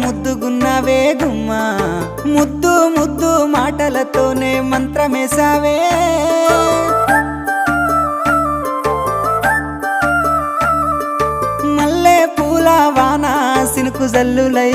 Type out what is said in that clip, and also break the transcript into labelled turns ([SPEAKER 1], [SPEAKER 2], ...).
[SPEAKER 1] ముద్దుగున్నావే గుమ్మా ముద్దు ముద్దు మాటలతోనే మంత్రమేసావే మల్లె పూల వాన సినుకు జల్లులై